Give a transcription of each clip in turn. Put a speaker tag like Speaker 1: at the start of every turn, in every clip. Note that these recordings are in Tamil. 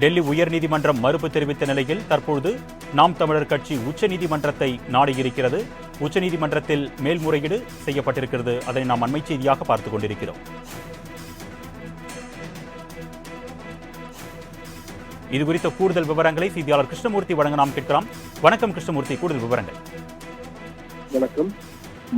Speaker 1: டெல்லி உயர்நீதிமன்றம் மறுப்பு தெரிவித்த நிலையில் தற்பொழுது நாம் தமிழர் கட்சி உச்சநீதிமன்றத்தை நாடியிருக்கிறது. உச்சநீதிமன்றத்தில் மேல்முறையீடு செய்யப்பட்டிருக்கிறது. அதை நாம் அண்மை செய்தியாக பார்த்துக் கொண்டிருக்கிறோம். இதுகுறித்த கூடுதல் விவரங்களை செய்தியாளர் கிருஷ்ணமூர்த்தி வழங்க நாம் கேட்கலாம். வணக்கம் கிருஷ்ணமூர்த்தி, கூடுதல் விவரங்கள்.
Speaker 2: வணக்கம்.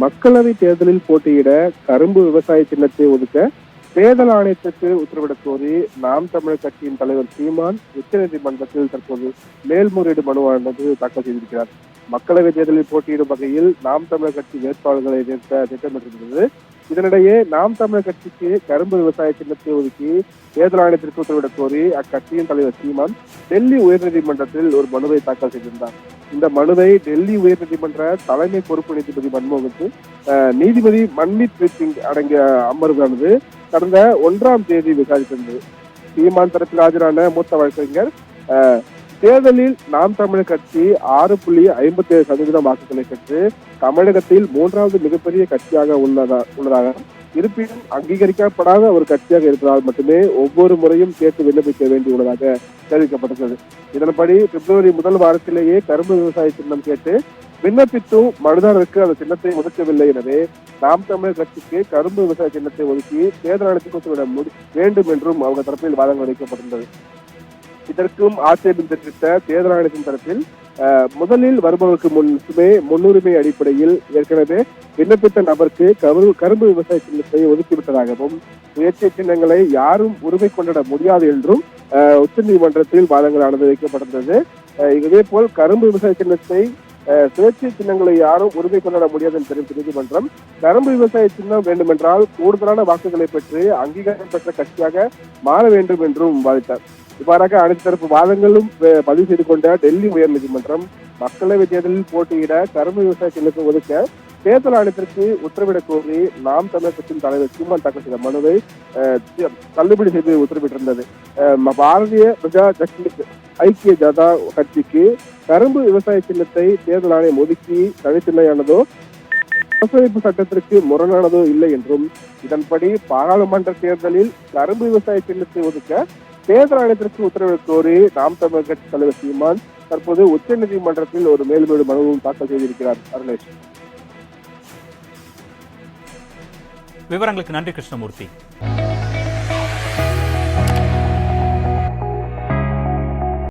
Speaker 2: மக்களவை தேர்தலில் போட்டியிட கரும்பு விவசாய சின்னத்தை ஒதுக்க தேர்தல் ஆணையத்திற்கு உத்தரவிடக் கோரி நாம் தமிழர் கட்சியின் தலைவர் சீமான் உச்சநீதிமன்றத்தில் தற்போது மேல்முறையீடு மனுவானது தாக்கல் செய்திருக்கிறார். மக்களவை தேர்தலில் போட்டியிடும் வகையில் நாம் தமிழர் கட்சி வேட்பாளர்களை நிறுத்த திட்டமிட்டிருந்தது. இதனிடையே நாம் தமிழர் கட்சிக்கு கரும்பு விவசாய சின்னத்தை ஒதுக்கி தேர்தல் ஆணையத்திற்கு உத்தரவிடக் கோரி அக்கட்சியின் தலைவர் சீமான் டெல்லி உயர்நீதிமன்றத்தில் ஒரு மனுவை தாக்கல் செய்திருந்தார். இந்த மனுவை டெல்லி உயர்நீதிமன்ற தலைமை பொறுப்பு நீதிபதி மன்மோகன் சிங், நீதிபதி மன்மீத் சிங் அடங்கிய அமர்வானது கடந்த 1ஆம் தேதி விசாரித்திருந்தது. சீமான் தரப்பில் ஆஜரான மூத்த வழக்கறிஞர் தேர்தலில் நாம் தமிழர் கட்சி 6.57% வாக்குகளை பெற்று தமிழகத்தில் 3வது மிகப்பெரிய கட்சியாக உள்ளதாக, இருப்பினும் அங்கீகரிக்கப்படாத ஒரு கட்சியாக இருப்பதால் மட்டுமே ஒவ்வொரு முறையும் கேட்டு விண்ணப்பிக்க வேண்டியுள்ளதாக தெரிவிக்கப்பட்டது. இதன்படி பிப்ரவரி 1 வாரத்திலேயே கரும்பு விவசாய சின்னம் கேட்டு விண்ணப்பித்தும் மனுதாரருக்கு அந்த சின்னத்தை ஒதுக்கவில்லை. எனவே நாம் தமிழர் கட்சிக்கு கரும்பு விவசாய சின்னத்தை ஒதுக்கி தேர்தல் ஆணையத்துக்கு உத்தரவிட வேண்டும் என்றும் அவங்க தரப்பில் வாதங்கள் வைக்கப்பட்டுள்ளது. இதற்கும் ஆட்சேபம் தெரிவித்த தேர்தல் ஆணையத்தின் தரப்பில் முதலில் வருபவருக்கு முன்னுரிமை அடிப்படையில் ஏற்கனவே விண்ணப்பித்த நபருக்கு கரும்பு விவசாய சின்னத்தை ஒதுக்கிவிட்டதாகவும் சுயேட்சை சின்னங்களை யாரும் உரிமை கொண்டாட முடியாது என்றும் உச்சநீதிமன்றத்தில் வாதங்களானது வைக்கப்பட்டிருந்தது. இதே போல் கரும்பு விவசாய சின்னத்தை சுயேட்சை சின்னங்களை யாரும் உரிமை கொண்டாட முடியாது என்று தெரிவித்த நீதிமன்றம் கரும்பு விவசாய சின்னம் வேண்டுமென்றால் கூடுதலான வாக்குகளை பெற்று அங்கீகாரம் பெற்ற கட்சியாக மாற வேண்டும் என்றும் வாதிட்டார். இவ்வாறாக அனைத்து தரப்பு வாதங்களும் பதிவு செய்து கொண்ட டெல்லி உயர்நீதிமன்றம் மக்களவை தேர்தலில் போட்டியிட கரும்பு விவசாய சின்னத்தை ஒதுக்க தேர்தல் ஆணையத்திற்கு உத்தரவிடக் கோரி நாம் தமிழர் கட்சியின் தலைவர் சீமான் தாக்கல் செய்த மனுவை தள்ளுபடி செய்து உத்தரவிட்டிருந்தது. பாரதிய ஐக்கிய ஜனதா கட்சிக்கு கரும்பு விவசாய சின்னத்தை தேர்தல் ஆணையம் ஒதுக்கி தனிச்சின்னையானதோ அரசமைப்பு சட்டத்திற்கு முரணானதோ இல்லை என்றும், இதன்படி பாராளுமன்ற தேர்தலில் கரும்பு விவசாய சின்னத்தை ஒதுக்க தேர்தல் ஆணையத்திற்கு உத்தரவிடக் கோரி நாம் தமிழர் கட்சி தலைவர் சீமான் தற்போது உச்சநீதிமன்றத்தில் ஒரு மேல்முறையீடு மனுவும் தாக்கல் செய்திருக்கிறார். அருணேஷ்,
Speaker 1: விவரங்களுக்கு நன்றி கிருஷ்ணமூர்த்தி.